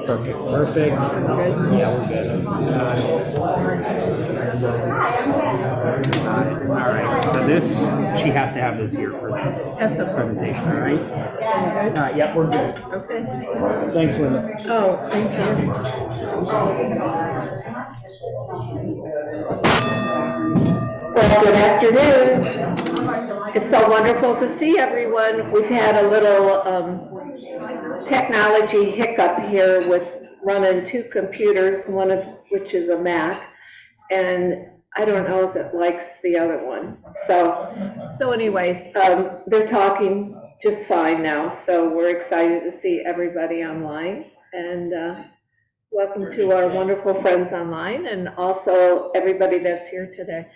Perfect. Good. Yeah, we're good. All right. So this, she has to have this here for the presentation, all right? Yep, we're good. Okay. Thanks, Linda. Oh, thank you. Well, good afternoon. It's so wonderful to see everyone. We've had a little technology hiccup here with running two computers, one of which is a Mac, and I don't know if it likes the other one. So anyways, they're talking just fine now, so we're excited to see everybody online, and welcome to our wonderful friends online, and also everybody that's here today.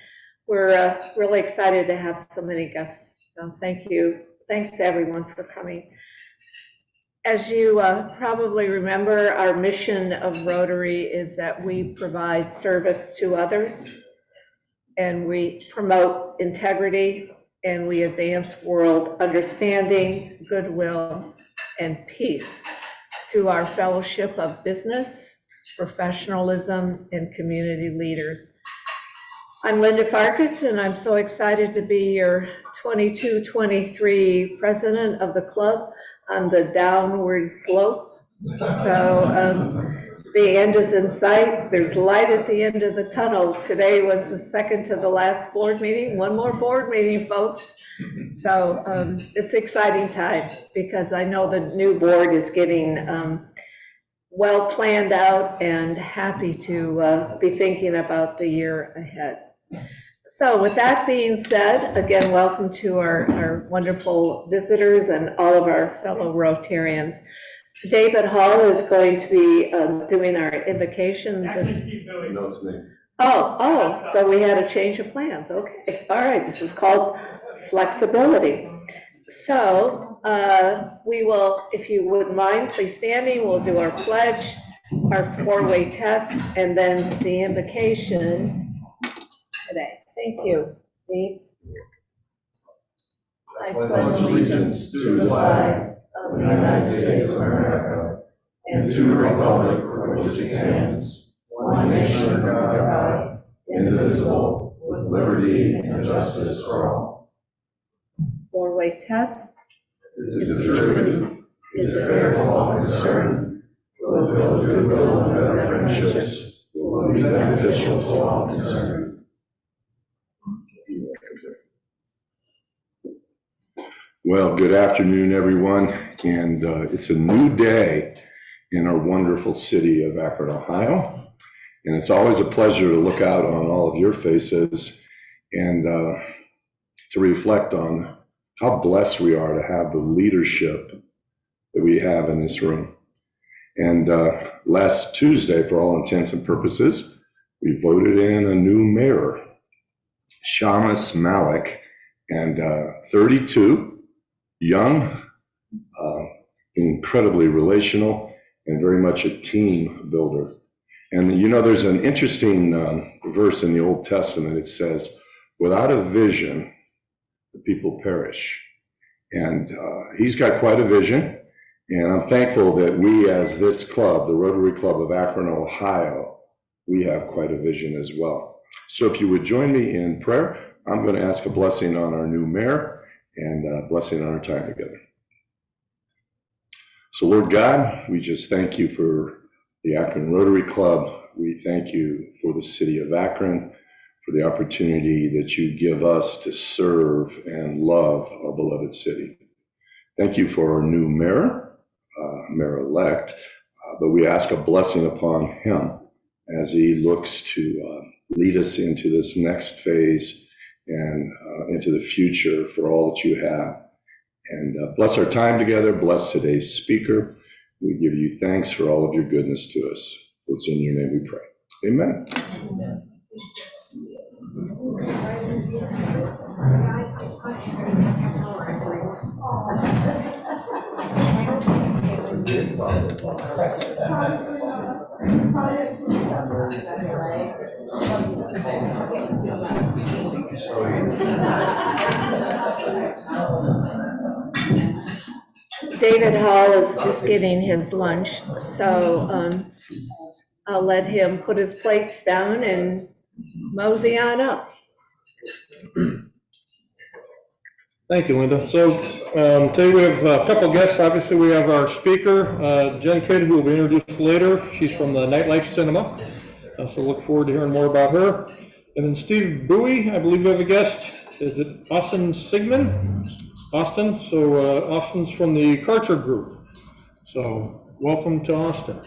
We're really excited to have so many guests, so thank you. Thanks to everyone for coming. As you probably remember, our mission of Rotary is that we provide service to others, and we promote integrity, and we advance world understanding, goodwill, and peace through our fellowship of business, professionalism, and community leaders. I'm Linda Farkas, and I'm so excited to be your 22-23 president of the club on the downward slope. So the end is in sight. There's light at the end of the tunnel. Today was the second to the last board meeting. One more board meeting, folks. So it's exciting time because I know the new board is getting well planned out and happy to be thinking about the year ahead. So with that being said, again, welcome to our wonderful visitors and all of our fellow Rotarians. David Hall is going to be doing our invocation. No, it's me. Oh, so we had a change of plans. Okay, all right, this is called flexibility. So we will, if you wouldn't mind, please standing, we'll do our pledge, our four-way test, and then the invocation today. Thank you. Steve? I pledge allegiance to the flag of the United States of America and to the republic for which it stands, one nation under God, indivisible, with liberty and justice for all. Four-way test. Is it true? Is it fair to all concerned? Will it build goodwill and better friendships? Will it be beneficial to all concerned? Well, good afternoon, everyone, and it's a new day in our wonderful city of Akron, Ohio, and it's always a pleasure to look out on all of your faces and to reflect on how blessed we are to have the leadership that we have in this room. And last Tuesday, for all intents and purposes, we voted in a new mayor, Shamus Malik, and 32, young, incredibly relational, and very much a team builder. And you know, there's an interesting verse in the Old Testament. It says, without a vision, the people perish. And he's got quite a vision. And I'm thankful that we, as this club, the Rotary Club of Akron, Ohio, we have quite a vision as well. So if you would join me in prayer, I'm going to ask a blessing on our new mayor and a blessing on our time together. So Lord God, we just thank you for the Akron Rotary Club. We thank you for the city of Akron, for the opportunity that you give us to serve and love our beloved city. Thank you for our new mayor, mayor-elect, but we ask a blessing upon him as he looks to lead us into this next phase and into the future for all that you have. And bless our time together, bless today's speaker. We give you thanks for all of your goodness to us. It's in your name we pray. Amen. Amen. David Hall is just getting his lunch, so I'll let him put his plates down and mosey on up. Thank you, Linda. So today we have a couple guests. Obviously, we have our speaker, Jenn Kidd, who will be introduced later. She's from the Nightlight Cinema, so look forward to hearing more about her. And then Steve Bowie, I believe we have a guest. Is it Austin Sigmund? Austin. So Austin's from the Karcher Group. So welcome to Austin.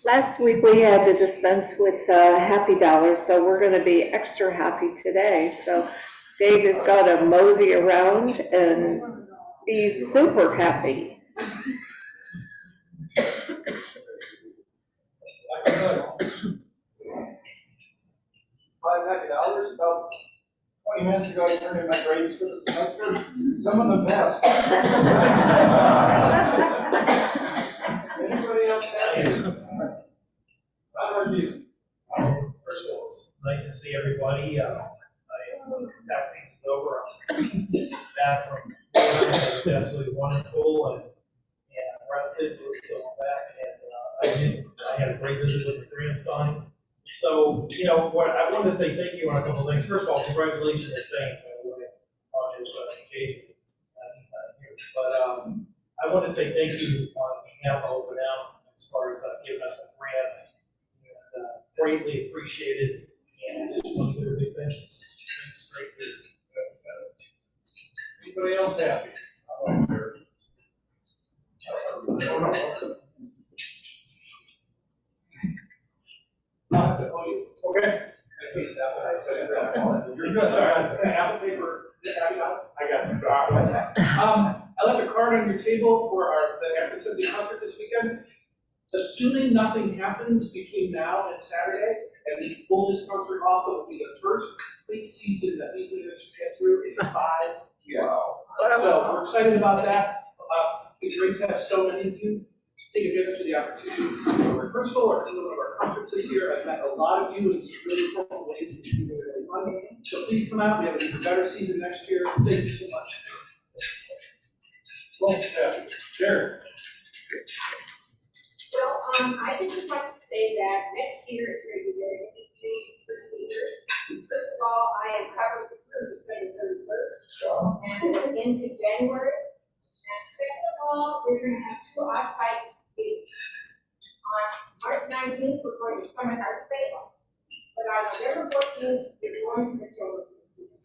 Last week we had to dispense with Happy Dollar, so we're going to be extra happy today. So Dave has got to mosey around and be super happy. $5 about 20 minutes ago, I turned in my grades for the semester. Some of them passed. Anybody else have any? How are you? First of all, it's nice to see everybody. Taxi's over. I'm back from Florida. It's absolutely wonderful and rested. So I'm back, and I had a great visit with my grandson. So, you know, what I wanted to say thank you on a couple of things. First of all, congratulations to Shane on his engagement. He's not here. But I want to say thank you on behalf of Open Out as far as giving us a grant. And, greatly appreciated. And I just want to do a big thank you. It's great to Anybody else happy? Okay. You're good. Sorry. Apple paper. I got it. I left a card on your table for the Akron Cinema concert this weekend. Assuming nothing happens between now and Saturday, and we pull this concert off, it will be the first complete season that we can get through in 5 years. Wow. So we're excited about that. It's great to have so many of you take advantage of the opportunity for rehearsal or come to one of our concerts this year. I've met a lot of you in some really important ways. It's been really fun. So please come out. We have an even better season next year. Thank you so much. Well, yeah. Jared. Well, I just would like to say that next year is going to be very interesting for speakers. First of all, I am covered through December 31st and into January. And second of all, we're going to have 2 off-site gigs. On March 19th, we're going to Summit Art Space, but on November 14th, we're going to the Children's Museum.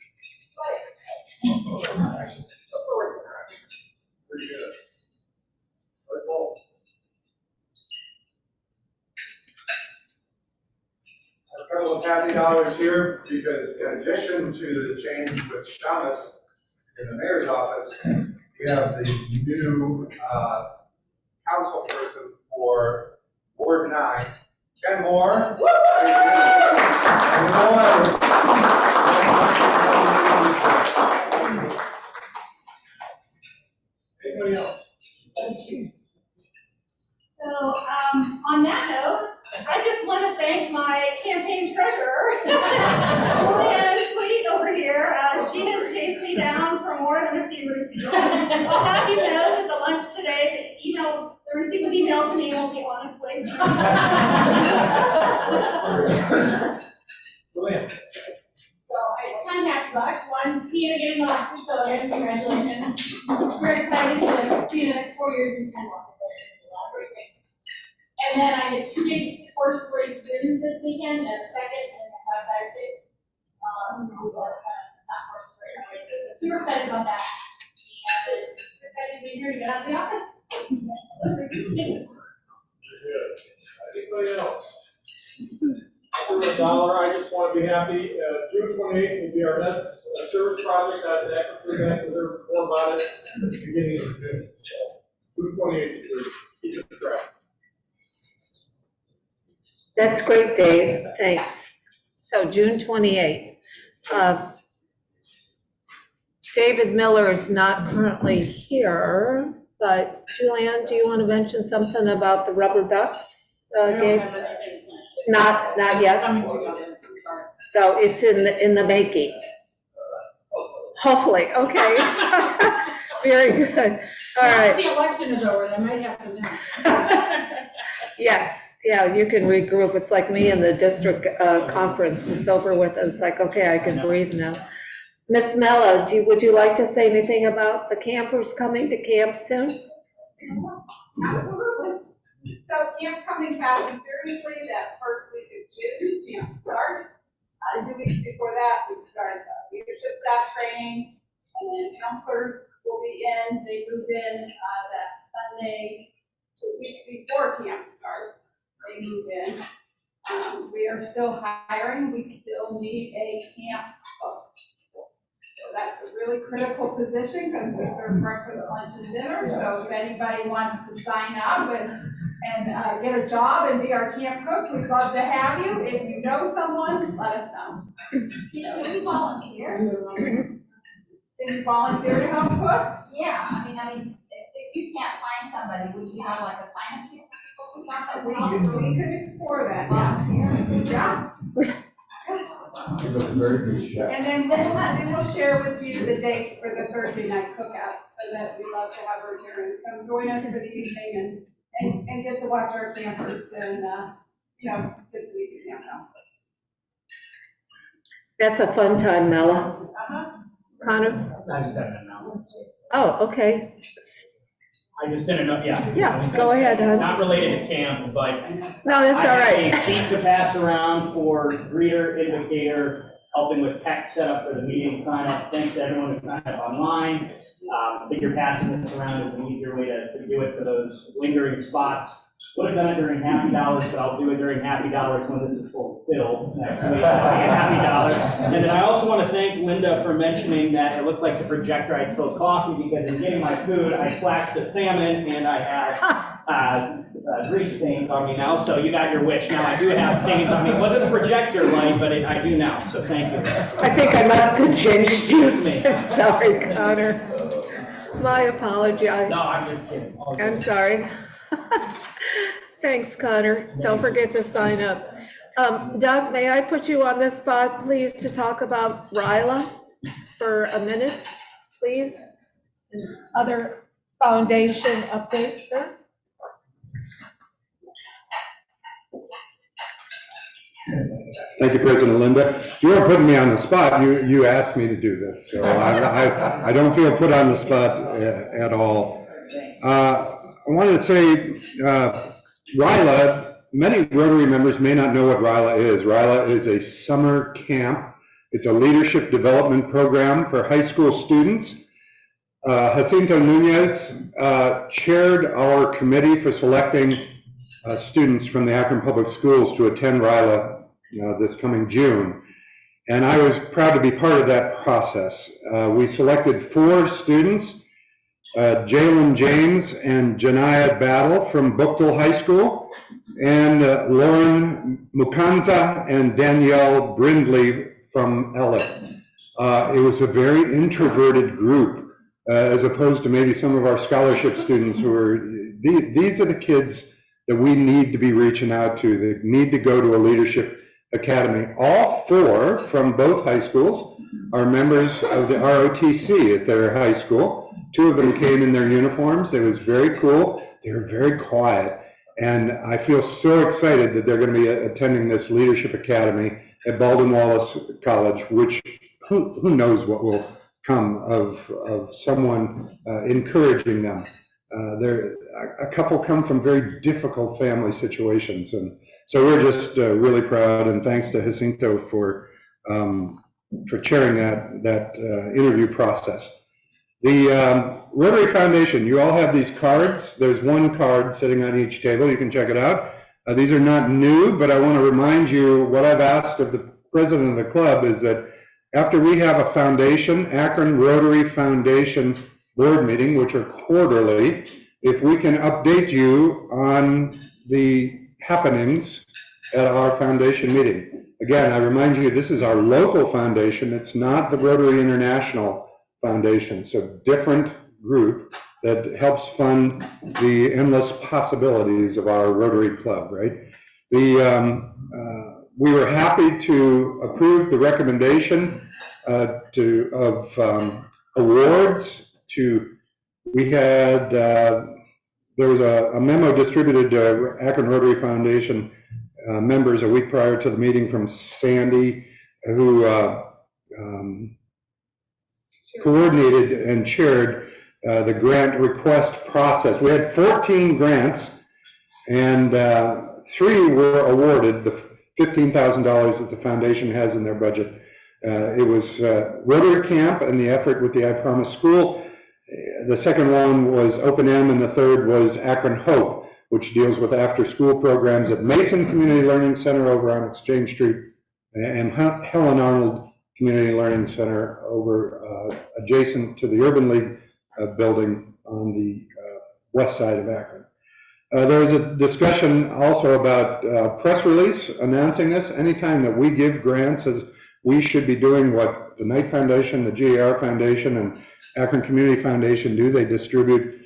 Pretty good. Very cool. A couple of happy dollars here because in addition to the change with Shamus in the mayor's office, we have the new council person for Ward 9, Ken Moore. Anybody else? So, on that note, I just want to thank my campaign treasurer, Julianne Sweet over here. She has chased me down for more than a few receipts. I'll have you know that the lunch today, the receipt was emailed to me and will be on its way. Julian. So I have 10 $10. One, Tina getting the last so again, congratulations. We're excited to see you the next 4 years in 10 months. And then I did 2 big first grade students this weekend, and the second and Saturday. Super excited about that. And it's excited to be here to get out of the office. Anybody else? For $1, I just want to be happy. June 28th will be our next service project at the Akron Food Bank. We'll hear more about it at the beginning of June. June 28th is keep it track. That's great, Dave. Thanks. So June 28th. David Miller is not currently here, but Julianne, do you want to mention something about the rubber ducks game? Not yet? So it's in the making? Hopefully, okay. Very good. All right. The election is over, they might have some time. Yes, yeah, you can regroup. It's like me in the district conference. It's over with. It's like, okay, I can breathe now. Miss Mella, would you like to say anything about the campers coming to camp soon? Absolutely. So camp's coming fast and furiously. That first week of June, camp starts. 2 weeks before that, we start leadership staff training, and then counselors will be in. They move in that Sunday, 2 weeks before camp starts. They move in. We are still hiring. We still need a camp cook. So that's a really critical position because we serve breakfast, lunch, and dinner. So if anybody wants to sign up and get a job and be our camp cook, we'd love to have you. If you know someone, let us know. Can we volunteer? Can you volunteer to help cook? Yeah, I mean, if you can't find somebody, would you have like a sign-up sheet for people who want to We could explore that, yeah. volunteer? Yeah. And then we'll share with you the dates for the Thursday night cookouts, so that we love to have our parents come join us for the evening and get to watch our campers and, get to meet the camp house. That's a fun time, Mella. Connor? I just have an announcement. Oh, okay. I just didn't know, yeah. Yeah, go ahead, hon. Not related to camp, but No, that's all I right. have a sheet to pass around for greeter, indicator, helping with tech setup for the meeting sign up. Thanks to everyone who signed up online. I think you're passing this around as an easier way to do it for those lingering spots. Would have done it during Happy Dollars, but I'll do it during Happy Dollars when this is fulfilled next week. Happy Dollar. And then I also want to thank Linda for mentioning that it looked like the projector I spilled coffee because in getting my food, I splashed the salmon and I have grease stains on me now. So you got your wish. Now I do have stains on me. It wasn't the projector light, but I do now. So thank you. I think I must have jinxed you. Excuse me. Sorry, Connor. My apology. No, I'm just kidding. I'm sorry. Thanks, Connor. Don't forget to sign up. Doug, may I put you on the spot, please, to talk about RILA for a minute, please? And other foundation updates, sir? Thank you, President Linda. You weren't putting me on the spot. You asked me to do this, so I don't feel put on the spot at all. I wanted to say, RILA, many Rotary members may not know what RILA is. RILA is a summer camp. It's a leadership development program for high school students. Jacinto Nunez chaired our committee for selecting students from the Akron Public Schools to attend RILA this coming June. And I was proud to be part of that process. We selected 4 students, Jalen James and Janiyah Battle from Bookville High School, and Lauren Mukanza and Danielle Brindley from Ellick. It was a very introverted group, as opposed to maybe some of our scholarship students who are, these are the kids that we need to be reaching out to, that need to go to a leadership academy. All 4 from both high schools are members of the ROTC at their high school. 2 of them came in their uniforms. It was very cool. They were very quiet. And I feel so excited that they're going to be attending this leadership academy at Baldwin Wallace College, which who knows what will come of someone encouraging them. A couple come from very difficult family situations, and so we're just really proud, and thanks to Jacinto for chairing that interview process. The Rotary Foundation, you all have these cards. There's one card sitting on each table. You can check it out. These are not new, but I want to remind you what I've asked of the president of the club is that after we have a foundation, Akron Rotary Foundation board meeting, which are quarterly, if we can update you on the happenings at our foundation meeting. Again, I remind you, this is our local foundation. It's not the Rotary International Foundation, so different group that helps fund the endless possibilities of our Rotary Club, right? We were happy to approve the recommendation of awards to, we had, there was a memo distributed to Akron Rotary Foundation members a week prior to the meeting from Sandy, who coordinated and chaired the grant request process. We had 14 grants, and 3 were awarded the $15,000 that the foundation has in their budget. It was Rotary Camp and the effort with the I Promise School. The second one was Open M, and the third was Akron Hope, which deals with after-school programs at Mason Community Learning Center over on Exchange Street, and Helen Arnold Community Learning Center over adjacent to the Urban League building on the west side of Akron. There was a discussion also about press release announcing this. Anytime that we give grants, as we should be doing what the Knight Foundation, the GAR Foundation, and Akron Community Foundation do. They distribute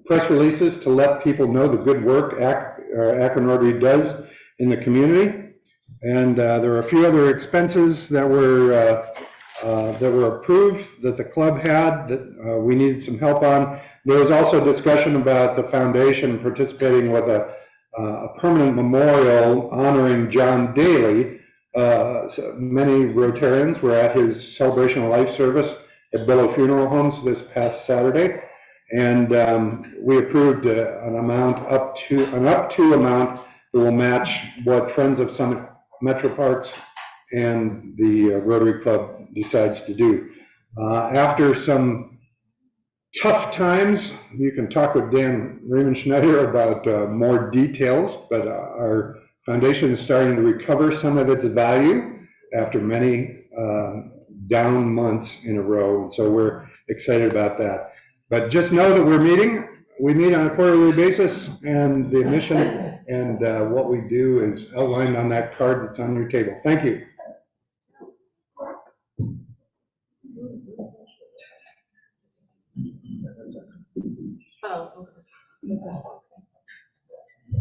press releases to let people know the good work Akron Rotary does in the community. And there are a few other expenses that were approved that the club had that we needed some help on. There was also discussion about the foundation participating with a permanent memorial honoring John Daly. So many Rotarians were at his celebration of life service at Billow Funeral Homes this past Saturday, and we approved an up to amount that will match what Friends of Summit Metro Parks and the Rotary Club decides to do. After some tough times, you can talk with Dan Raymond-Schneider about more details, but our foundation is starting to recover some of its value after many down months in a row, and so we're excited about that. But just know that we meet on a quarterly basis, and the mission and what we do is outlined on that card that's on your table. Thank you.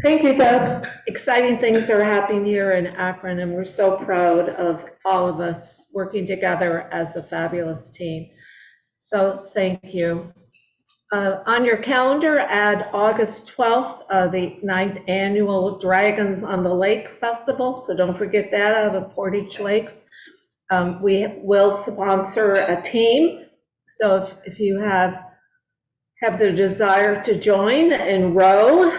Thank you, Doug. Exciting things are happening here in Akron, and we're so proud of all of us working together as a fabulous team. So thank you. On your calendar, add August 12th, the 9th annual Dragons on the Lake Festival. So don't forget that out of Portage Lakes. We will sponsor a team. So if you have the desire to join and row,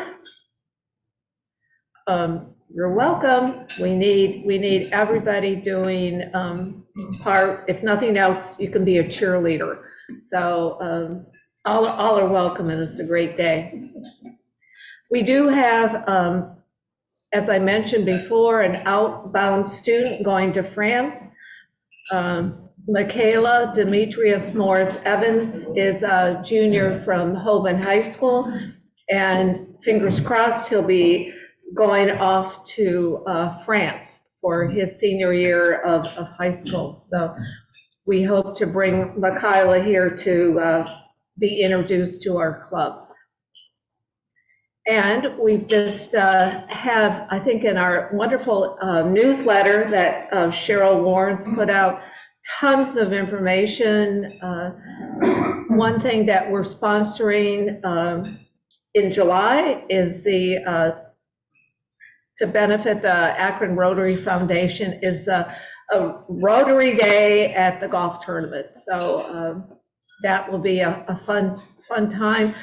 you're welcome. We need everybody doing part. If nothing else, you can be a cheerleader. So all are welcome, and it's a great day. We do have, as I mentioned before, an outbound student going to France. Michaela Demetrius Morris Evans is a junior from Hoban High School, and fingers crossed he'll be going off to France for his senior year of high school. So we hope to bring Michaela here to be introduced to our club. And we've just have, I think in our wonderful newsletter that Cheryl Warren's put out, tons of information. One thing that we're sponsoring in July is the to benefit the Akron Rotary Foundation is a Rotary Day at the golf tournament. So that will be a fun time.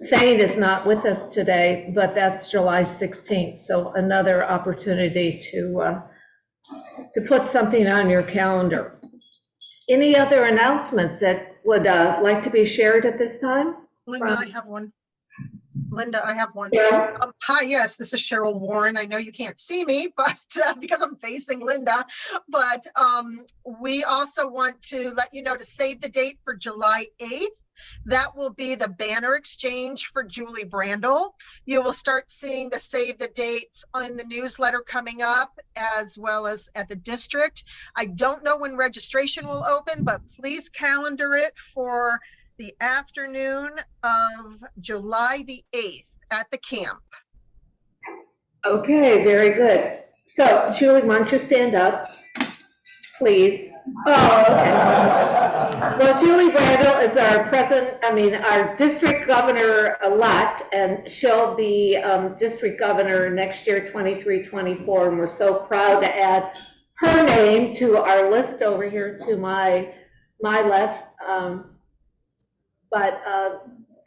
Thane is not with us today, but that's July 16th. So another opportunity to put something on your calendar. Any other announcements that would like to be shared at this time? Linda, I have one. Linda, I have one. Yeah. Hi, yes, this is Cheryl Warren. I know you can't see me, but because I'm facing Linda, but we also want to let you know to save the date for July 8th. That will be the banner exchange for Julie Brandel. You will start seeing the save the dates in the newsletter coming up, as well as at the district. I don't know when registration will open, but please calendar it for the afternoon of July the 8th at the camp. Okay, very good. So Julie, why don't you stand up, please? Oh, okay. Well, Julie Randall is our district governor-elect, and she'll be district governor next year, 23-24, and we're so proud to add her name to our list over here to my left.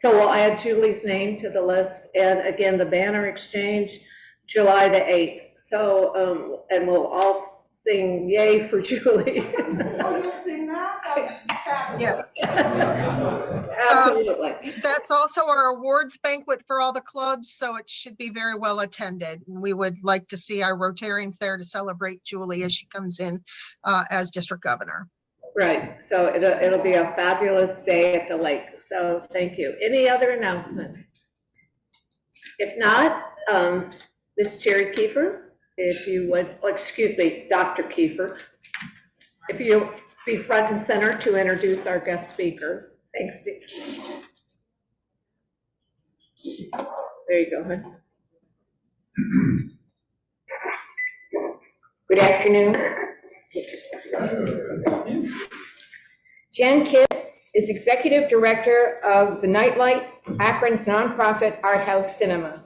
So we'll add Julie's name to the list, and again, the banner exchange, July the 8th. So, and we'll all sing yay for Julie. Oh, you'll sing that? Yeah. Absolutely. That's also our awards banquet for all the clubs, so it should be very well attended. And we would like to see our Rotarians there to celebrate Julie as she comes in as district governor. Right, so it'll be a fabulous day at the lake, so thank you. Any other announcements? If not, Ms. Jerry Kiefer, if you would, excuse me, Dr. Kiefer, if you be front and center to introduce our guest speaker. Thanks, Steve. There you go, hon. Good afternoon. Jenn Kidd is Executive Director of the Nightlight, Akron's nonprofit Arthouse Cinema.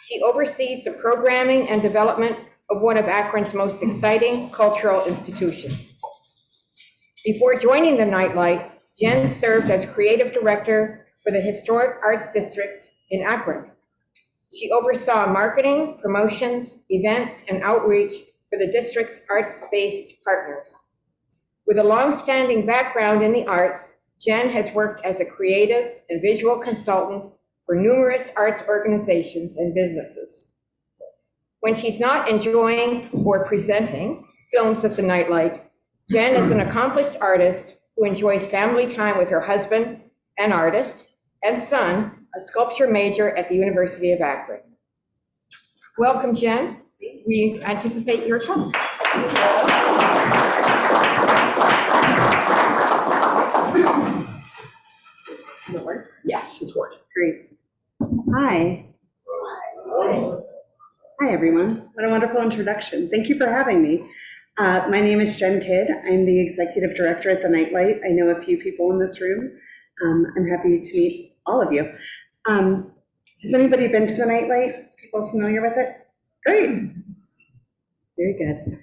She oversees the programming and development of one of Akron's most exciting cultural institutions. Before joining the Nightlight, Jenn served as Creative Director for the Historic Arts District in Akron. She oversaw marketing, promotions, events, and outreach for the district's arts-based partners. With a long-standing background in the arts, Jenn has worked as a creative and visual consultant for numerous arts organizations and businesses. When she's not enjoying or presenting films at the Nightlight, Jenn is an accomplished artist who enjoys family time with her husband, an artist, and son, a sculpture major at the University of Akron. Welcome, Jenn. We anticipate your talk. Does it work? Yes, it's working. Great. Hi. Hi, everyone. What a wonderful introduction. Thank you for having me. My name is Jenn Kidd. I'm the Executive Director at the Nightlight. I know a few people in this room. I'm happy to meet all of you. Has anybody been to the Nightlight? People familiar with it? Great. Very good.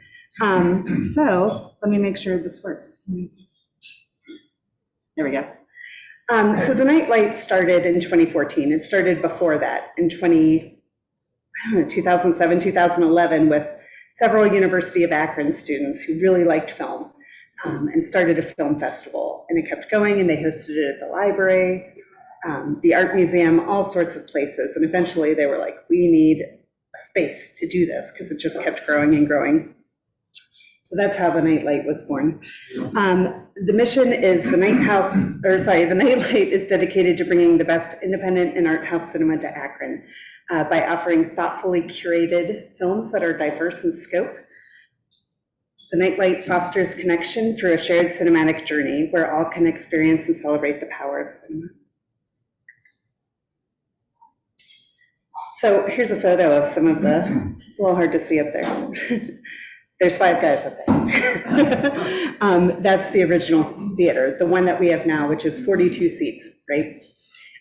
So let me make sure this works. There we go. So the Nightlight started in 2014. It started before that in 2007, 2011 with several University of Akron students who really liked film and started a film festival. And it kept going, and they hosted it at the library, the art museum, all sorts of places. And eventually they were like, we need a space to do this because it just kept growing and growing. So that's how the Nightlight was born. The mission is the Nightlight is dedicated to bringing the best independent and art house cinema to Akron by offering thoughtfully curated films that are diverse in scope. The Nightlight fosters connection through a shared cinematic journey where all can experience and celebrate the power of cinema. So here's a photo of some of the, it's a little hard to see up there. There's 5 guys up there. That's the original theater, the one that we have now, which is 42 seats, right?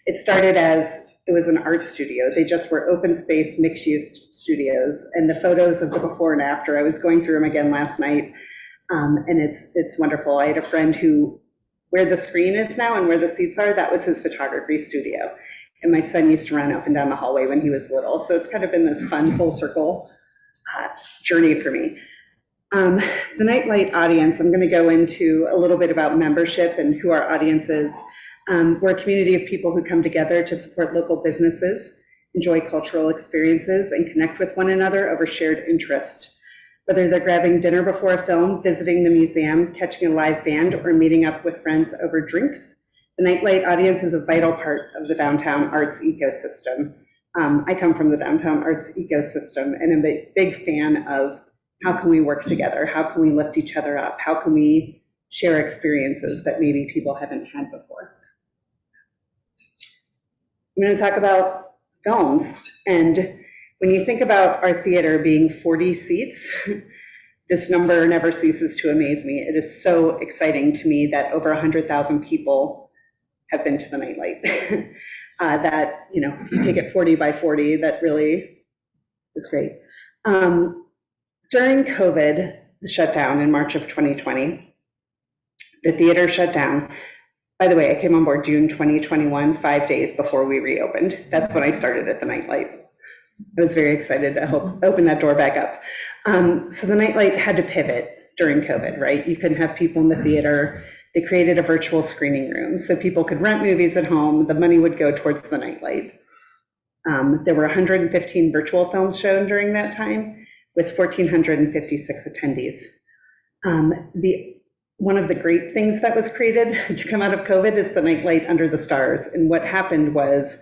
It started as, it was an art studio. They just were open space, mixed-use studios. And the photos of the before and after, I was going through them again last night, and it's wonderful. I had a friend who, where the screen is now and where the seats are, that was his photography studio. And my son used to run up and down the hallway when he was little. So it's kind of been this fun full circle journey for me. The Nightlight audience, I'm going to go into a little bit about membership and who our audience is. We're a community of people who come together to support local businesses, enjoy cultural experiences, and connect with one another over shared interest. Whether they're grabbing dinner before a film, visiting the museum, catching a live band, or meeting up with friends over drinks, the Nightlight audience is a vital part of the downtown arts ecosystem. I come from the downtown arts ecosystem, and I'm a big fan of how can we work together? How can we lift each other up? How can we share experiences that maybe people haven't had before? I'm going to talk about films. And when you think about our theater being 40 seats, this number never ceases to amaze me. It is so exciting to me that over 100,000 people have been to the Nightlight. That, you know, if you take it 40 by 40, that really is great. During COVID, the shutdown in March of 2020, the theater shut down. By the way, I came on board June 2021, 5 days before we reopened. That's when I started at the Nightlight. I was very excited to open that door back up. So the Nightlight had to pivot during COVID, right? You couldn't have people in the theater. They created a virtual screening room so people could rent movies at home. The money would go towards the Nightlight. There were 115 virtual films shown during that time with 1,456 attendees. One of the great things that was created to come out of COVID is the Nightlight Under the Stars. And what happened was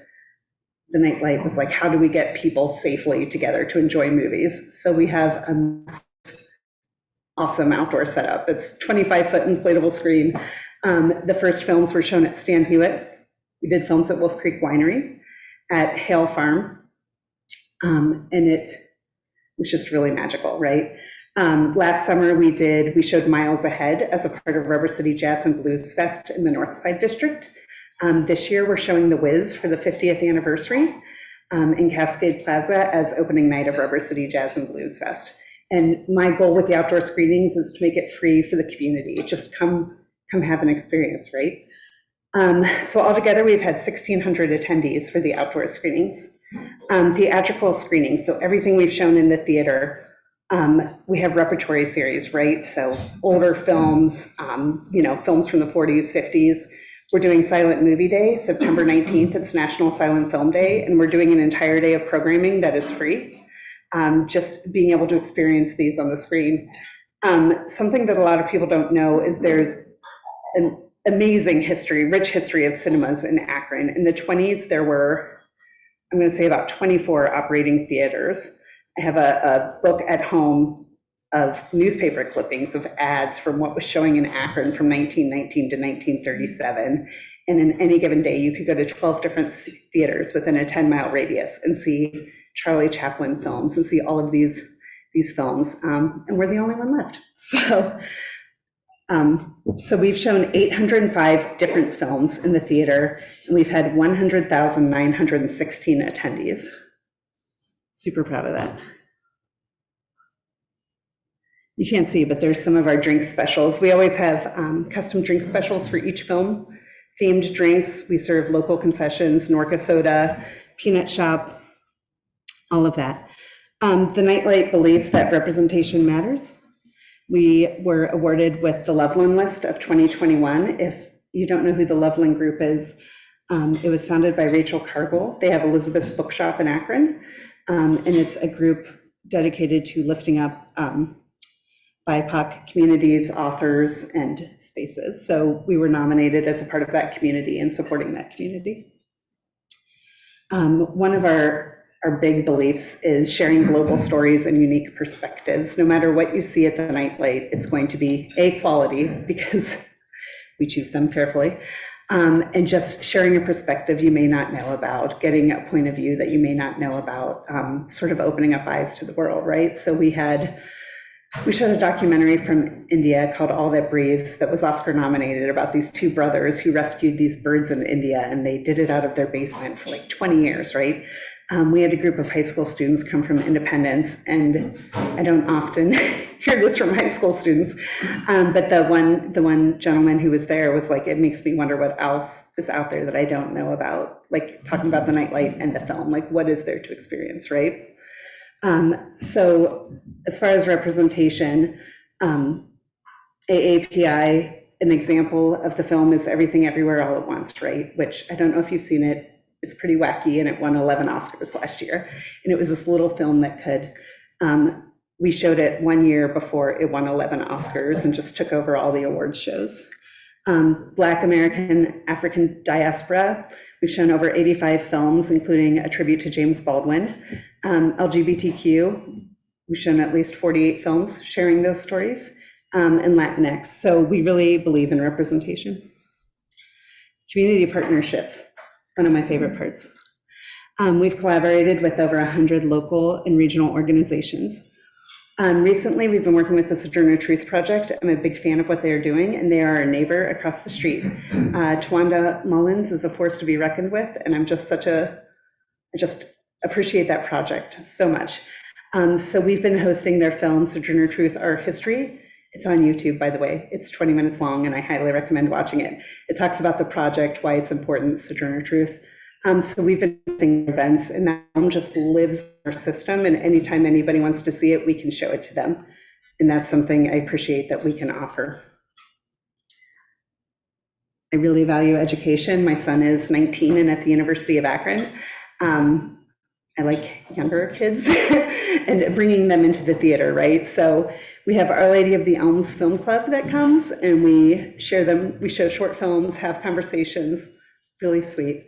the Nightlight was like, how do we get people safely together to enjoy movies? So we have a awesome outdoor setup. It's 25-foot inflatable screen. The first films were shown at Stan Hewitt. We did films at Wolf Creek Winery, at Hale Farm. And it was just really magical, right? Last summer we showed Miles Ahead as a part of Rubber City Jazz and Blues Fest in the Northside District. This year we're showing The Wiz for the 50th anniversary in Cascade Plaza as opening night of Rubber City Jazz and Blues Fest. And my goal with the outdoor screenings is to make it free for the community. Just come have an experience, right? So altogether we've had 1,600 attendees for the outdoor screenings. Theatrical screenings, so everything we've shown in the theater, we have repertory series, right? So older films, films from the 40s, 50s. We're doing Silent Movie Day, September 19th. It's National Silent Film Day, and we're doing an entire day of programming that is free. Just being able to experience these on the screen. Something that a lot of people don't know is there's an amazing history, rich history of cinemas in Akron. In the 20s, there were, I'm going to say, about 24 operating theaters. I have a book at home of newspaper clippings of ads from what was showing in Akron from 1919 to 1937. And in any given day, you could go to 12 different theaters within a 10-mile radius and see Charlie Chaplin films and see all of these films. And we're the only one left. So we've shown 805 different films in the theater, and we've had 100,916 attendees. Super proud of that. You can't see, but there's some of our drink specials. We always have custom drink specials for each film, themed drinks. We serve local concessions, Norca soda, peanut shop, all of that. The Nightlight believes that representation matters. We were awarded with the Loveland List of 2021. If you don't know who the Loveland Group is, it was founded by Rachel Cargill. They have Elizabeth's Bookshop in Akron, and it's a group dedicated to lifting up BIPOC communities, authors, and spaces. So we were nominated as a part of that community and supporting that community. One of our big beliefs is sharing global stories and unique perspectives. No matter what you see at the Nightlight, it's going to be A, quality, because we choose them carefully, and just sharing a perspective you may not know about, getting a point of view that you may not know about, sort of opening up eyes to the world, right? So we showed a documentary from India called All That Breathes that was Oscar nominated about these two brothers who rescued these birds in India, and they did it out of their basement for like 20 years, right? We had a group of high school students come from Independence, and I don't often hear this from high school students, but the one gentleman who was there was like, it makes me wonder what else is out there that I don't know about, like talking about the Nightlight and the film, like what is there to experience, right? So as far as representation, AAPI, an example of the film is Everything Everywhere All at Once, right? Which I don't know if you've seen it. It's pretty wacky, and it won 11 Oscars last year. And it was this little film that we showed it 1 year before it won 11 Oscars and just took over all the awards shows. Black American African diaspora, we've shown over 85 films, including a tribute to James Baldwin. LGBTQ, we've shown at least 48 films sharing those stories, and Latinx. So we really believe in representation. Community partnerships, one of my favorite parts. We've collaborated with over 100 local and regional organizations. Recently, we've been working with the Sojourner Truth Project. I'm a big fan of what they're doing, and they are a neighbor across the street. Tawanda Mullins is a force to be reckoned with, and I just appreciate that project so much. So we've been hosting their film, Sojourner Truth, Our History. It's on YouTube, by the way. It's 20 minutes long, and I highly recommend watching it. It talks about the project, why it's important, Sojourner Truth. So we've been doing events, and that film just lives in our system, and anytime anybody wants to see it, we can show it to them. And that's something I appreciate that we can offer. I really value education. My son is 19 and at the University of Akron. I like younger kids and bringing them into the theater, right? So we have Our Lady of the Elms Film Club that comes, and we show short films, have conversations, really sweet.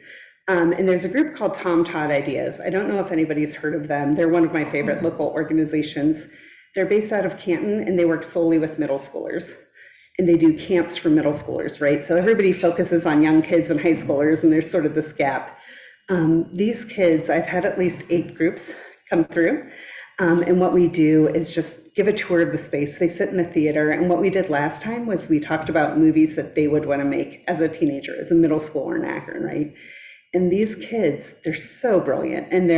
And there's a group called Tom Todd Ideas. I don't know if anybody's heard of them. They're one of my favorite local organizations. They're based out of Canton, and they work solely with middle schoolers. And they do camps for middle schoolers, right? So everybody focuses on young kids and high schoolers, and there's sort of this gap. These kids, I've had at least 8 groups come through. And what we do is just give a tour of the space. They sit in the theater. And what we did last time was we talked about movies that they would want to make as a teenager, as a middle schooler in Akron, right? And these kids, they're so brilliant. And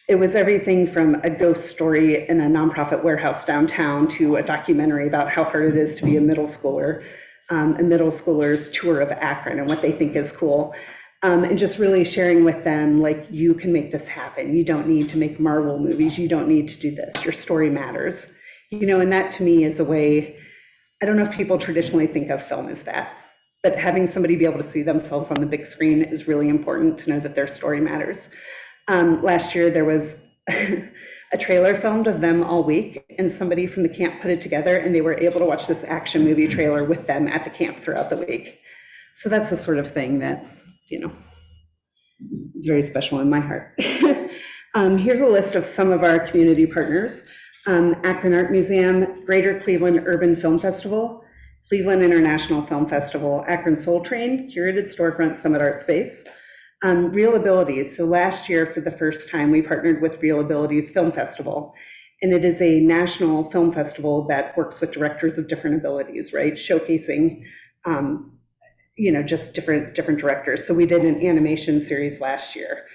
it was everything from a ghost story in a nonprofit warehouse downtown to a documentary about how hard it is to be a middle schooler, a middle schooler's tour of Akron and what they think is cool. And just really sharing with them, like, you can make this happen. You don't need to make Marvel movies. You don't need to do this. Your story matters. And that to me is a way, I don't know if people traditionally think of film as that. But having somebody be able to see themselves on the big screen is really important to know that their story matters. Last year, there was a trailer filmed of them all week, and somebody from the camp put it together, and they were able to watch this action movie trailer with them at the camp throughout the week. So that's the sort of thing that, is very special in my heart. Here's a list of some of our community partners. Akron Art Museum, Greater Cleveland Urban Film Festival, Cleveland International Film Festival, Akron Soul Train, Curated Storefront Summit Art Space, Real Abilities. So last year, for the first time, we partnered with Real Abilities Film Festival. And it is a national film festival that works with directors of different abilities, right? Showcasing, just different directors. So we did an animation series last year.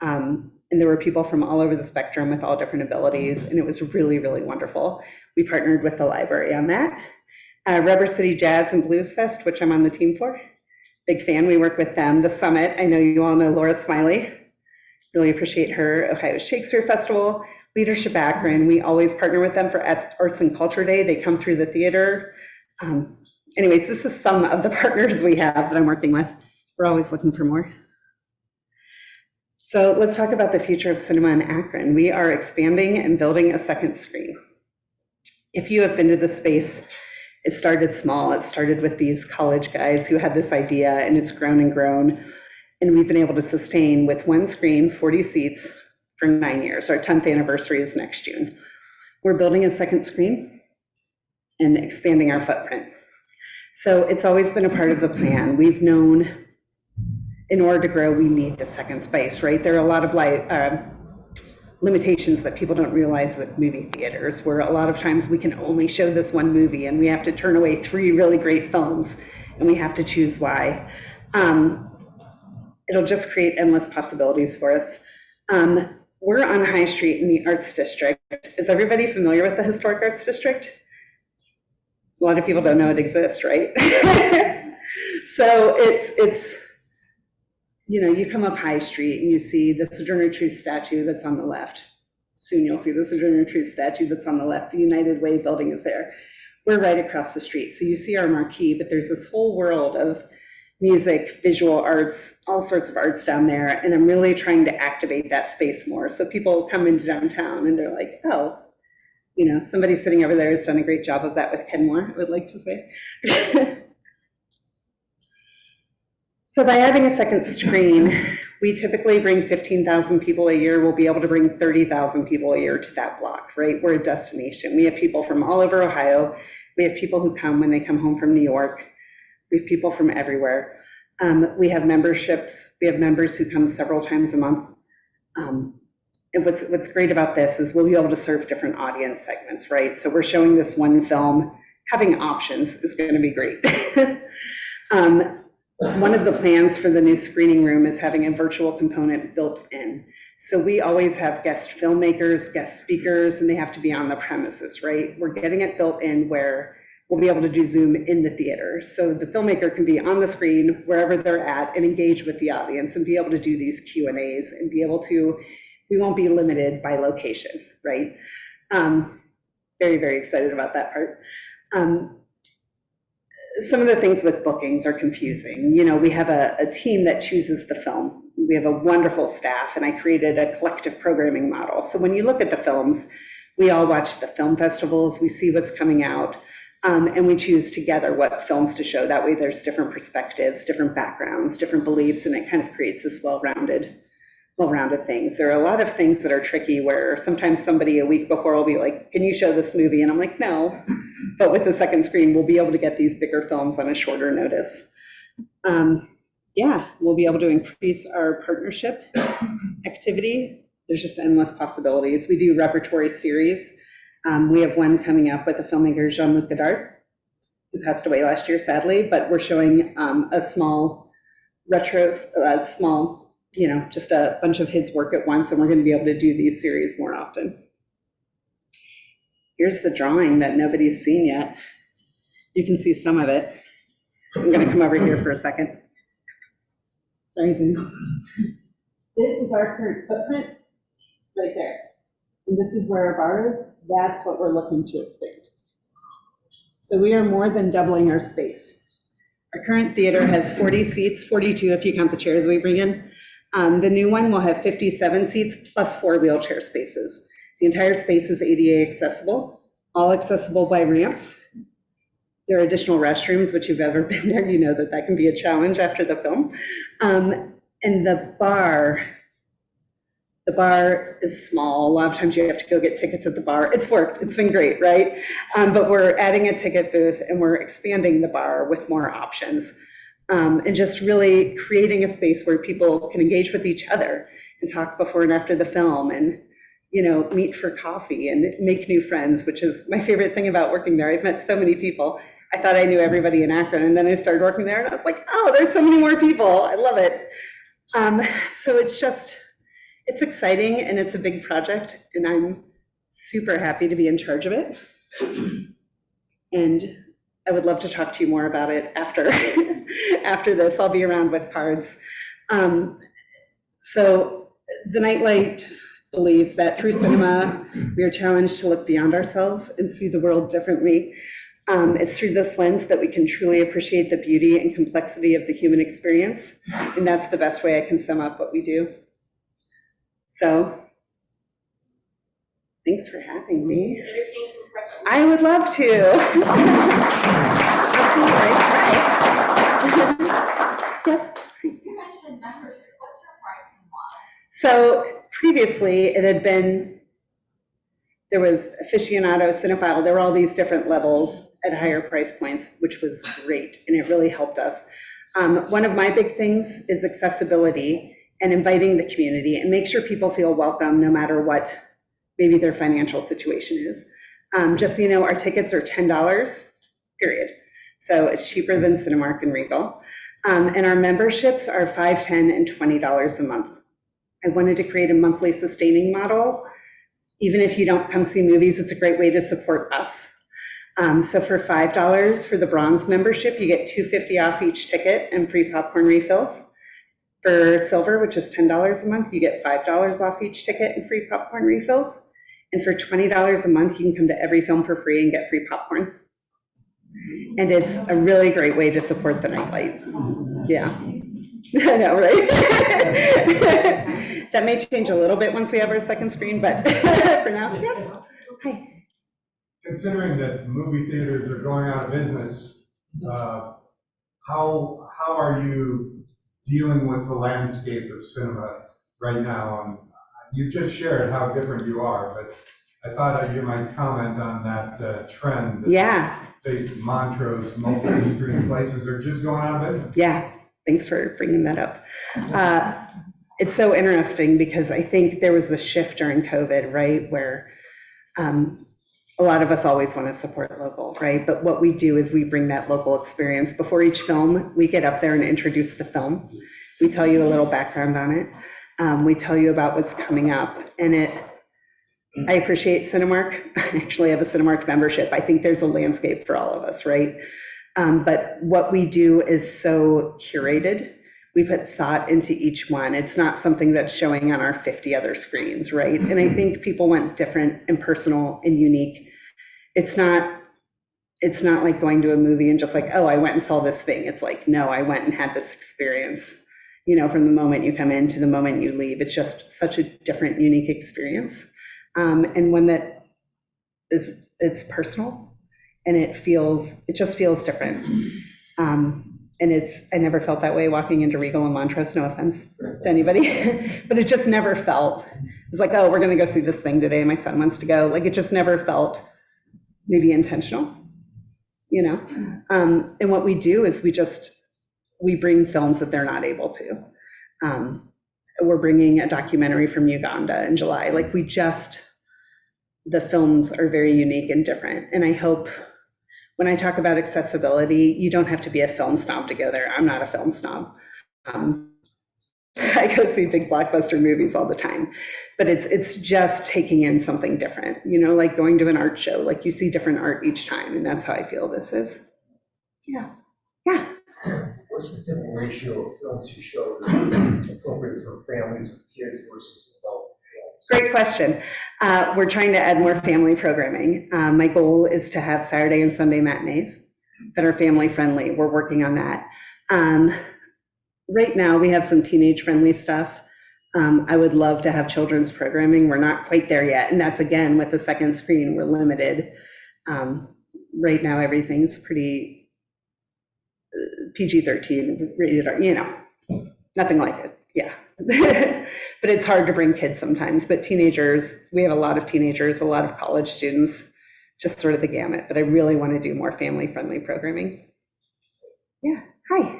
And there were people from all over the spectrum with all different abilities. And it was really, really wonderful. We partnered with the library on that. Rubber City Jazz and Blues Fest, which I'm on the team for. Big fan, we work with them. The Summit, I know you all know Laura Smiley. Really appreciate her. Ohio Shakespeare Festival, Leadership Akron. We always partner with them for Arts and Culture Day. They come through the theater. Anyways, this is some of the partners we have that I'm working with. We're always looking for more. So let's talk about the future of cinema in Akron. We are expanding and building a second screen. If you have been to the space, it started small. It started with these college guys who had this idea, and it's grown and grown. And we've been able to sustain with one screen, 40 seats for 9 years. Our 10th anniversary is next June. We're building a second screen and expanding our footprint. So it's always been a part of the plan. We've known in order to grow, we need the second space, right? There are a lot of limitations that people don't realize with movie theaters, where a lot of times we can only show this one movie and we have to turn away 3 really great films and we have to choose why. It'll just create endless possibilities for us. We're on High Street in the Arts District. Is everybody familiar with the Historic Arts District? A lot of people don't know it exists, right? So it's you come up High Street and you see the Sojourner Truth statue that's on the left. Soon you'll see the Sojourner Truth statue that's on the left. The United Way building is there. We're right across the street. So you see our marquee, but there's this whole world of music, visual arts, all sorts of arts down there. And I'm really trying to activate that space more. So people come into downtown and they're like, oh, somebody sitting over there has done a great job of that with Kenmore, I would like to say. So by having a second screen, we typically bring 15,000 people a year. We'll be able to bring 30,000 people a year to that block, right? We're a destination. We have people from all over Ohio. We have people who come when they come home from New York. We have people from everywhere. We have memberships. We have members who come several times a month. And what's great about this is we'll be able to serve different audience segments, right? So we're showing this one film, having options is going to be great. One of the plans for the new screening room is having a virtual component built in. So we always have guest filmmakers, guest speakers, and they have to be on the premises, right? We're getting it built in where we'll be able to do Zoom in the theater. So the filmmaker can be on the screen wherever they're at and engage with the audience and be able to do these Q&As and be able to, we won't be limited by location, right? Very, very excited about that part. Some of the things with bookings are confusing. You know, we have a team that chooses the film. We have a wonderful staff, and I created a collective programming model. So when you look at the films, we all watch the film festivals, we see what's coming out, and we choose together what films to show. That way there's different perspectives, different backgrounds, different beliefs, and it kind of creates this well-rounded things. There are a lot of things that are tricky where sometimes somebody a week before will be like, can you show this movie? And I'm like, no. But with the second screen, we'll be able to get these bigger films on a shorter notice. Yeah, we'll be able to increase our partnership activity. There's just endless possibilities. We do repertory series. We have one coming up with the filmmaker Jean-Luc Godard, who passed away last year, sadly, but we're showing a small you know, just a bunch of his work at once, and we're going to be able to do these series more often. Here's the drawing that nobody's seen yet. You can see some of it. I'm going to come over here for a second. Sorry, Zoom. This is our current footprint right there. And this is where our bar is. That's what we're looking to expand. So we are more than doubling our space. Our current theater has 40 seats, 42 if you count the chairs we bring in. The new one will have 57 seats plus 4 wheelchair spaces. The entire space is ADA accessible, all accessible by ramps. There are additional restrooms, which you've ever been there, you know that that can be a challenge after the film. And the bar is small. A lot of times you have to go get tickets at the bar. It's worked, it's been great, right? But we're adding a ticket booth and we're expanding the bar with more options. And just really creating a space where people can engage with each other and talk before and after the film and, you know, meet for coffee and make new friends, which is my favorite thing about working there. I've met so many people. I thought I knew everybody in Akron, and then I started working there and I was like, oh, there's so many more people. I love it. So it's exciting and it's a big project and I'm super happy to be in charge of it. And I would love to talk to you more about it after, after this. I'll be around with cards. So the Nightlight believes that through cinema, we are challenged to look beyond ourselves and see the world differently. It's through this lens that we can truly appreciate the beauty and complexity of the human experience. And that's the best way I can sum up what we do. So thanks for having me. I would love to. Yes. You mentioned membership. What's your pricing model? So previously it had been, there was aficionado, cinephile, there were all these different levels at higher price points, which was great, and it really helped us. One of my big things is accessibility and inviting the community and make sure people feel welcome no matter what maybe their financial situation is. Just so you know, our tickets are $10, period. So it's cheaper than Cinemark and Regal. And our memberships are $5, $10, and $20 a month. I wanted to create a monthly sustaining model. Even if you don't come see movies, it's a great way to support us. So for $5 for the bronze membership, you get $2.50 off each ticket and free popcorn refills. For silver, which is $10 a month, you get $5 off each ticket and free popcorn refills. And for $20 a month, you can come to every film for free and get free popcorn. And it's a really great way to support the Nightlight. Yeah. I know, right? That may change a little bit once we have our second screen, but for now, yes. Hi. Considering that movie theaters are going out of business, how are you dealing with the landscape of cinema right now? You just shared how different you are, but I thought you might comment on that trend. Yeah. Montrose, multi-screen places are just going out of business. Yeah, thanks for bringing that up. it's so interesting because I think there was the shift during COVID, right, where a lot of us always want to support local, right? But what we do is we bring that local experience. Before each film, we get up there and introduce the film. We tell you a little background on it. We tell you about what's coming up. And I appreciate Cinemark. I actually have a Cinemark membership. I think there's a landscape for all of us, right? But what we do is so curated. We put thought into each one. It's not something that's showing on our 50 other screens, right? And I think people want different and personal and unique. It's not like going to a movie and just like, oh, I went and saw this thing. It's like, no, I went and had this experience, you know, from the moment you come in to the moment you leave. It's just such a different, unique experience. And one that it's personal and it just feels different. And I never felt that way walking into Regal and Montrose, no offense to anybody, but it just never felt, it's like, oh, we're going to go see this thing today. My son wants to go. Like, it just never felt maybe intentional, you know? And what we do is we bring films that they're not able to. We're bringing a documentary from Uganda in July. Like, the films are very unique and different. And I hope, when I talk about accessibility, you don't have to be a film snob to go there. I'm not a film snob. I go see big blockbuster movies all the time, but it's just taking in something different, you know, like going to an art show, like you see different art each time, and that's how I feel this is. Yeah. What's the typical ratio of films you show that are appropriate for families with kids versus adult films? Great question. We're trying to add more family programming. My goal is to have Saturday and Sunday matinees that are family friendly. We're working on that. Right now we have some teenage friendly stuff. I would love to have children's programming. We're not quite there yet. And that's, again, with the second screen, we're limited. Right now everything's pretty PG-13 rated R, you know, nothing like it. Yeah. But it's hard to bring kids sometimes, but teenagers, we have a lot of teenagers, a lot of college students, just sort of the gamut, but I really want to do more family-friendly programming. Yeah, hi.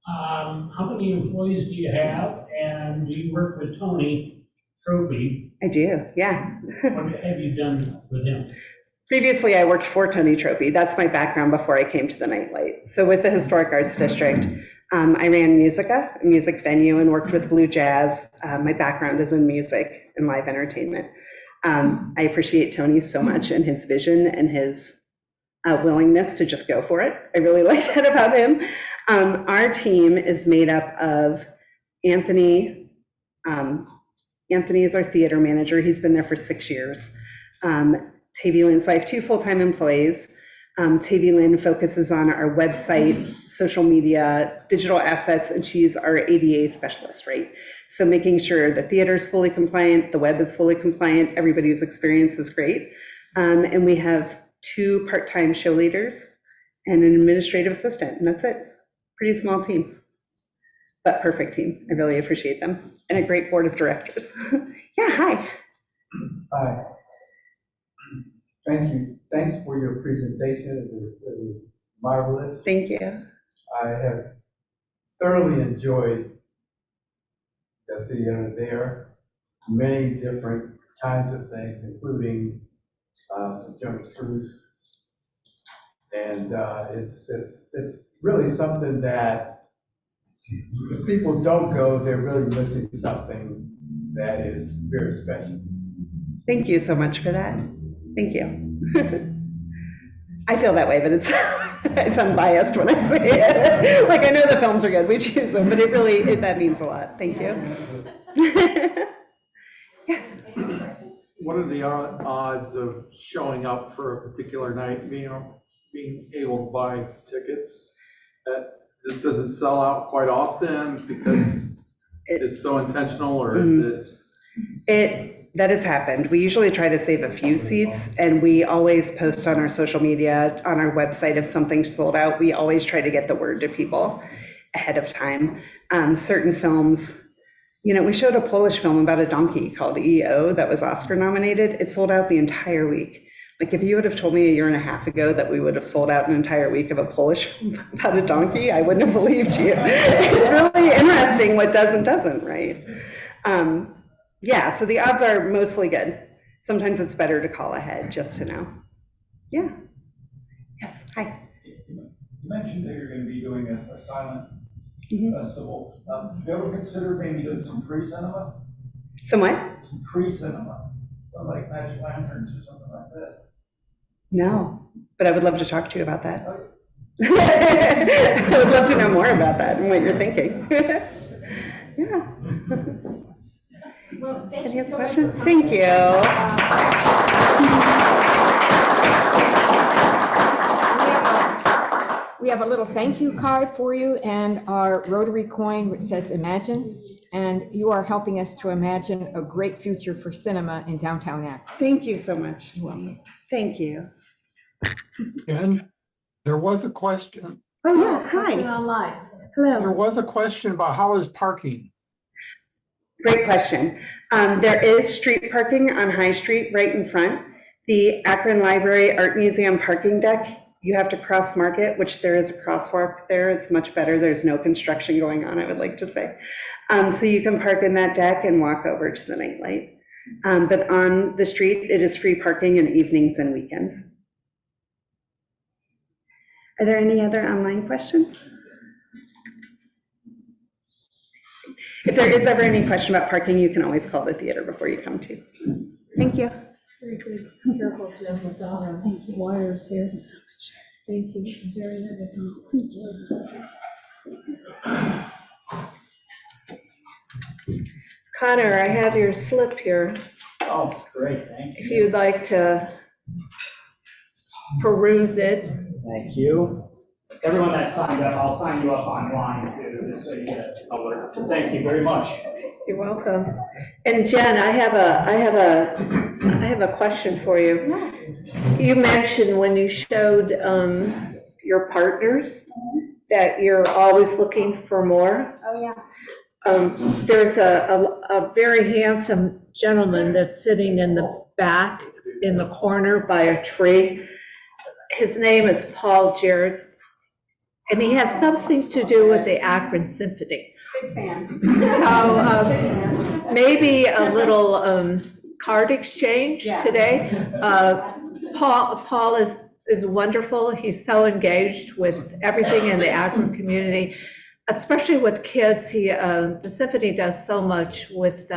How many employees do you have, and do you work with Tony Tropey? I do, yeah. What have you done with him? Previously, I worked for Tony Tropey. That's my background before I came to the Nightlight. So with the Historic Arts District, I ran Musica, a music venue, and worked with Blue Jazz. My background is in music and live entertainment. I appreciate Tony so much and his vision and his willingness to just go for it. I really like that about him. Our team is made up of Anthony. Anthony is our theater manager. He's been there for 6 years. Tavy Lynn, so I have 2 full-time employees. Tavy Lynn focuses on our website, social media, digital assets, and she's our ADA specialist, right? So making sure the theater is fully compliant, the web is fully compliant, everybody's experience is great. And we have 2 part-time show leaders and an administrative assistant, and that's it. Pretty small team, but perfect team. I really appreciate them, and a great board of directors. Yeah, hi. Hi. Thank you. Thanks for your presentation. It was marvelous. Thank you. I have thoroughly enjoyed the theater there. Many different kinds of things, including some junk truth. And it's really something that if people don't go, they're really missing something that is very special. Thank you so much for that. Thank you. I feel that way, but it's unbiased when I say it. Like, I know the films are good, we choose them, but that means a lot. Thank you. Yes. What are the odds of showing up for a particular night, being able to buy tickets? Does it sell out quite often because it's so intentional, or is it? That has happened. We usually try to save a few seats, and we always post on our social media, on our website, if something's sold out. We always try to get the word to people ahead of time. Certain films, we showed a Polish film about a donkey called EO that was Oscar nominated. It sold out the entire week. Like if you would have told me a year and a half ago that we would have sold out an entire week of a Polish about a donkey, I wouldn't have believed you. It's really interesting what does and doesn't, right? Yeah, so the odds are mostly good. Sometimes it's better to call ahead just to know. Yeah. Yes, hi. You mentioned that you're going to be doing a silent Mhm. festival. Have you ever considered maybe doing some pre-cinema? Some what? Some pre-cinema, something like Magic Lanterns or something like that. No, but I would love to talk to you about that. I would love to know more about that and what you're thinking. Yeah. Well, thank Any you other so much questions? for Thank coming. We have a little thank you card for you and our Rotary coin which says Imagine. And you are helping us to imagine a great future for cinema in downtown Akron. Thank you so much. Thank you. Jen, there was a question. Oh, yeah, hi. Online. Hello. There was a question about how is parking? Great question. There is street parking on High Street right in front. The Akron Library Art Museum parking deck, you have to cross Market, which there is a crosswalk there. It's much better. There's no construction going on, I would like to say. So you can park in that deck and walk over to the Nightlight. But on the street, it is free parking in evenings and weekends. Are there any other online questions? If there is ever any question about parking, you can always call the theater before you come to. Thank you. Very good. Careful, Jim, with the wires here. Thank you. Very nice. Thank you. Connor, I have your slip here. Oh, great, thank you. If you'd like to peruse it. Thank you. Everyone that signed up, I'll sign you up online too, just so you get an alert. So thank you very much. You're welcome. And Jen, I have a question for you. You mentioned when you showed your partners that you're always looking for more. Oh, yeah. There's a very handsome gentleman that's sitting in the back, in the corner by a tree. His name is Paul Jarrett, and he has something to do with the Akron Symphony. Big fan. So maybe a little card exchange today. Paul is wonderful. He's so engaged with everything in the Akron community, especially with kids. The symphony does so much with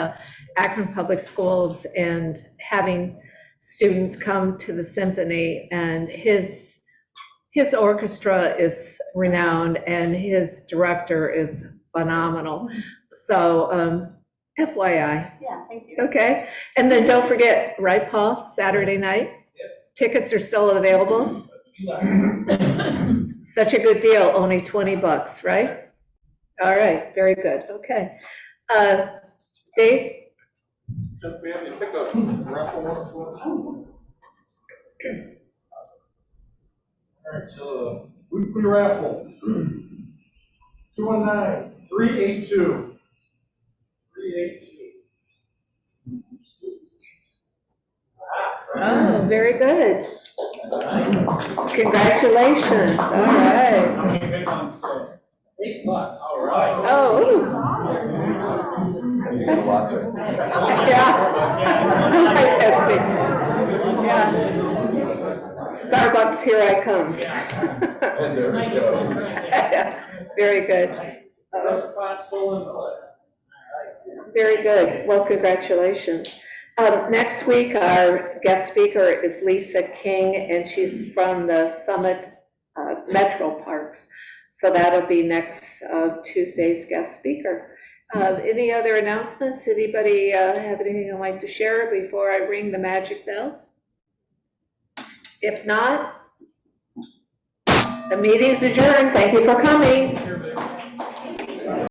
Akron Public Schools and having students come to the symphony, and his orchestra is renowned and his director is phenomenal. So FYI. Yeah, thank you. Okay, and then don't forget, right, Paul, Saturday night? Tickets are still available. Such a good deal, only $20, right? All right, very good, okay. Dave? We have to pick a raffle one. All right, so weekly raffle. 219-382. 382. Oh, very good. Congratulations, all right. How many big ones go? $8. All right. Oh. Yeah. Starbucks, here I come. And there we go. Very good. Very good. Well, congratulations. Next week, our guest speaker is Lisa King, and she's from the Summit Metro Parks. So that'll be next Tuesday's guest speaker. Any other announcements? Anybody have anything they'd like to share before I ring the magic bell? If not, the meeting's adjourned. Thank you for coming.